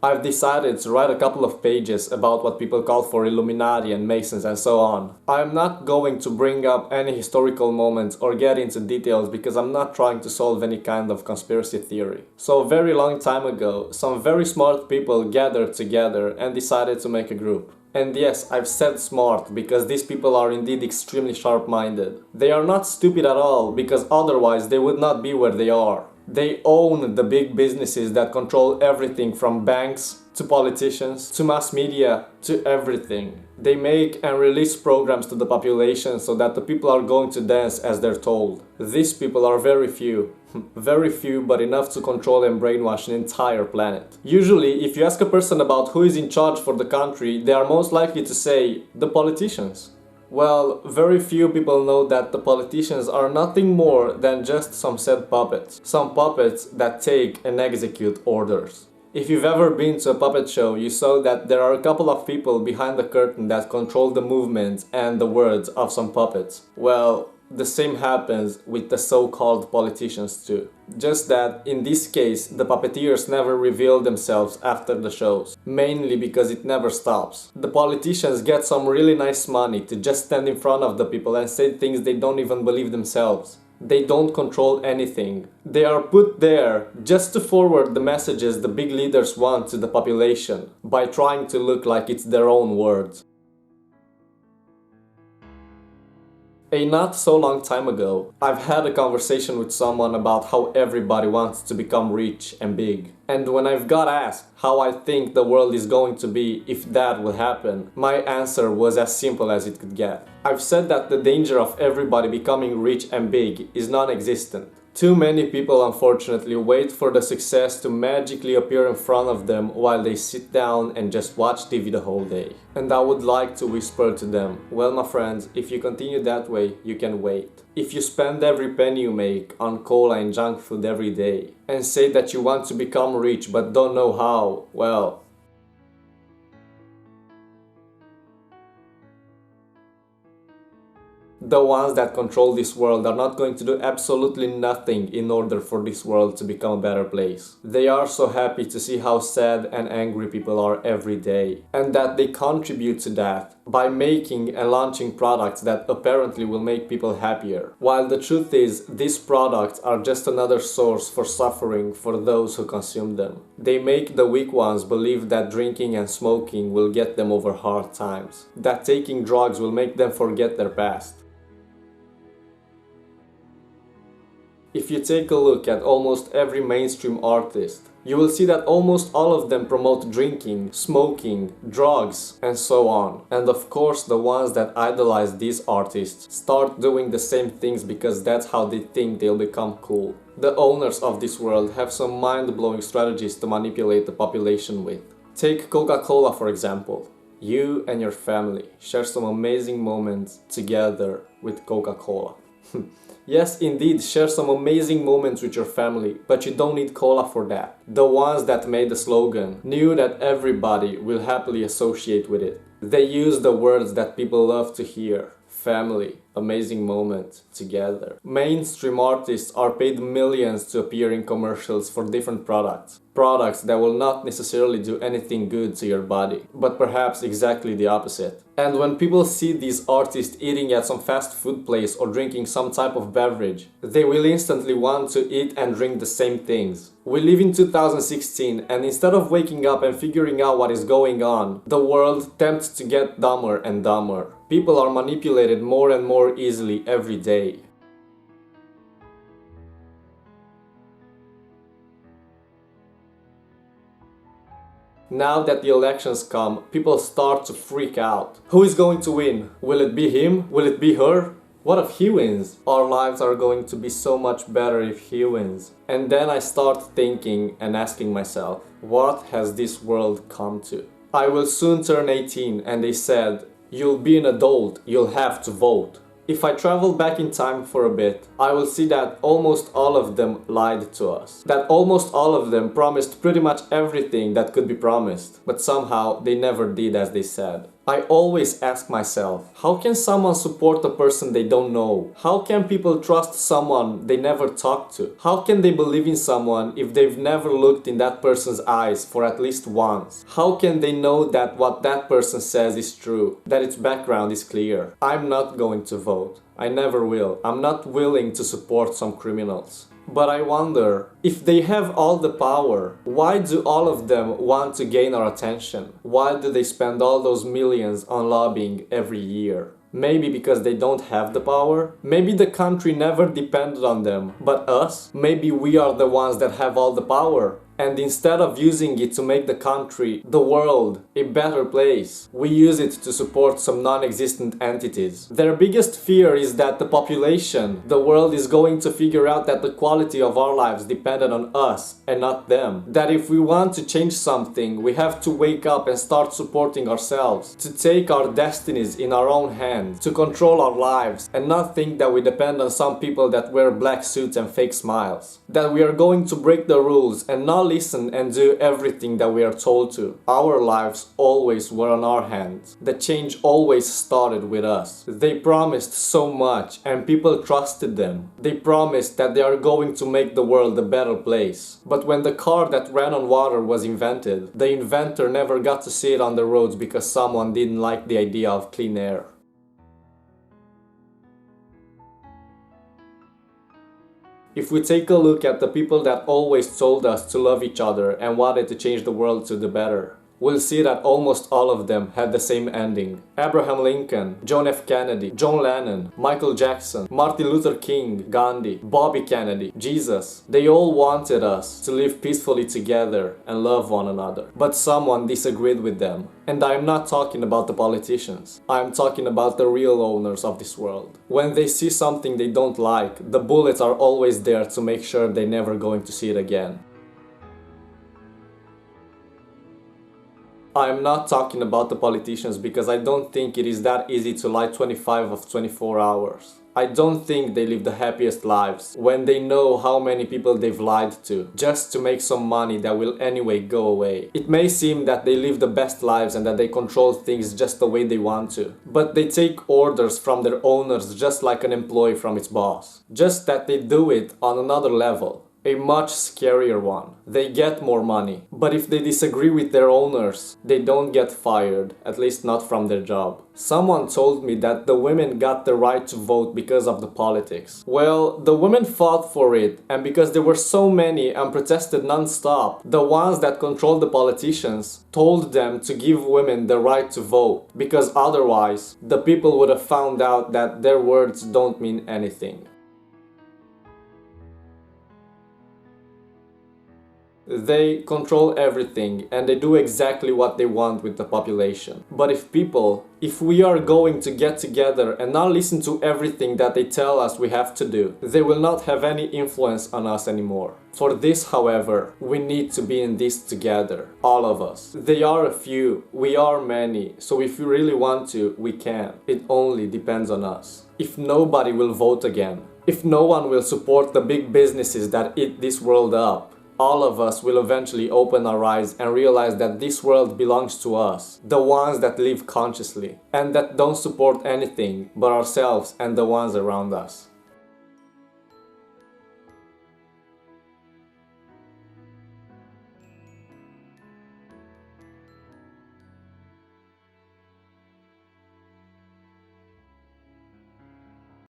I've decided to write a couple of pages about what people call for Illuminati and Masons and so on. I'm not going to bring up any historical moments or get into details because I'm not trying to solve any kind of conspiracy theory. So a very long time ago, some very smart people gathered together and decided to make a group. And yes, I've said smart because these people are indeed extremely sharp-minded. They are not stupid at all because otherwise they would not be where they are. They own the big businesses that control everything from banks to politicians to mass media to everything. They make and release programs to the population so that the people are going to dance as they're told. These people are very few. Very few, but enough to control and brainwash an entire planet. Usually, if you ask a person about who is in charge for the country, they are most likely to say, the politicians. Well, very few people know that the politicians are nothing more than just some said puppets. Some puppets that take and execute orders. If you've ever been to a puppet show, you saw that there are a couple of people behind the curtain that control the movements and the words of some puppets. Well, the same happens with the so-called politicians too. Just that, in this case, the puppeteers never reveal themselves after the shows. Mainly because it never stops. The politicians get some really nice money to just stand in front of the people and say things they don't even believe themselves. They don't control anything. They are put there just to forward the messages the big leaders want to the population by trying to look like it's their own words. A not so long time ago, I've had a conversation with someone about how everybody wants to become rich and big. And when I've got asked how I think the world is going to be if that will happen, my answer was as simple as it could get. I've said that the danger of everybody becoming rich and big is non-existent. Too many people unfortunately wait for the success to magically appear in front of them while they sit down and just watch TV the whole day. And I would like to whisper to them, well my friends, if you continue that way, you can wait. If you spend every penny you make on cola and junk food every day and say that you want to become rich but don't know how, well, the ones that control this world are not going to do absolutely nothing in order for this world to become a better place. They are so happy to see how sad and angry people are every day, and that they contribute to that by making and launching products that apparently will make people happier. While the truth is, these products are just another source for suffering for those who consume them. They make the weak ones believe that drinking and smoking will get them over hard times, that taking drugs will make them forget their past. If you take a look at almost every mainstream artist, you will see that almost all of them promote drinking, smoking, drugs, and so on. And of course, the ones that idolize these artists start doing the same things because that's how they think they'll become cool. The owners of this world have some mind-blowing strategies to manipulate the population with. Take Coca-Cola for example. You and your family share some amazing moments together with Coca-Cola. Yes, indeed, share some amazing moments with your family, but you don't need cola for that. The ones that made the slogan knew that everybody will happily associate with it. They used the words that people love to hear. Family, amazing moment, together. Mainstream artists are paid millions to appear in commercials for different products. Products that will not necessarily do anything good to your body, but perhaps exactly the opposite. And when people see these artists eating at some fast food place or drinking some type of beverage, they will instantly want to eat and drink the same things. We live in 2016, and instead of waking up and figuring out what is going on, the world tempts to get dumber and dumber. People are manipulated more and more easily every day. Now that the elections come, people start to freak out. Who is going to win? Will it be him? Will it be her? What if he wins? Our lives are going to be so much better if he wins. And then I start thinking and asking myself, what has this world come to? I will soon turn 18 and they said, you'll be an adult, you'll have to vote. If I travel back in time for a bit, I will see that almost all of them lied to us. That almost all of them promised pretty much everything that could be promised, but somehow they never did as they said. I always ask myself, how can someone support a person they don't know? How can people trust someone they never talked to? How can they believe in someone if they've never looked in that person's eyes for at least once? How can they know that what that person says is true, that its background is clear? I'm not going to vote. I never will. I'm not willing to support some criminals. But I wonder, if they have all the power, why do all of them want to gain our attention? Why do they spend all those millions on lobbying every year? Maybe because they don't have the power? Maybe the country never depended on them, but us? Maybe we are the ones that have all the power. And instead of using it to make the country, the world, a better place, we use it to support some non-existent entities. Their biggest fear is that the population, the world, is going to figure out that the quality of our lives depended on us and not them. That if we want to change something, we have to wake up and start supporting ourselves, to take our destinies in our own hands, to control our lives, and not think that we depend on some people that wear black suits and fake smiles. That we are going to break the rules and not listen and do everything that we are told to. Our lives always were on our hands. The change always started with us. They promised so much and people trusted them. They promised that they are going to make the world a better place. But when the car that ran on water was invented, the inventor never got to see it on the roads because someone didn't like the idea of clean air. If we take a look at the people that always told us to love each other and wanted to change the world to the better, we'll see that almost all of them had the same ending. Abraham Lincoln, John F. Kennedy, John Lennon, Michael Jackson, Martin Luther King, Gandhi, Bobby Kennedy, Jesus. They all wanted us to live peacefully together and love one another. But someone disagreed with them. And I am not talking about the politicians. I am talking about the real owners of this world. When they see something they don't like, the bullets are always there to make sure they're never going to see it again. I am not talking about the politicians because I don't think it is that easy to lie 25 of 24 hours. I don't think they live the happiest lives when they know how many people they've lied to just to make some money that will anyway go away. It may seem that they live the best lives and that they control things just the way they want to, but they take orders from their owners just like an employee from its boss. Just that they do it on another level. A much scarier one. They get more money, but if they disagree with their owners, they don't get fired, at least not from their job. Someone told me that the women got the right to vote because of the politics. Well, the women fought for it, and because there were so many and protested non-stop, the ones that controlled the politicians told them to give women the right to vote, because otherwise, the people would have found out that their words don't mean anything. They control everything and they do exactly what they want with the population. But if we are going to get together and not listen to everything that they tell us we have to do, they will not have any influence on us anymore. For this, however, we need to be in this together, all of us. They are a few, we are many, so if we really want to, we can. It only depends on us. If nobody will vote again, if no one will support the big businesses that eat this world up, all of us will eventually open our eyes and realize that this world belongs to us, the ones that live consciously, and that don't support anything but ourselves and the ones around us.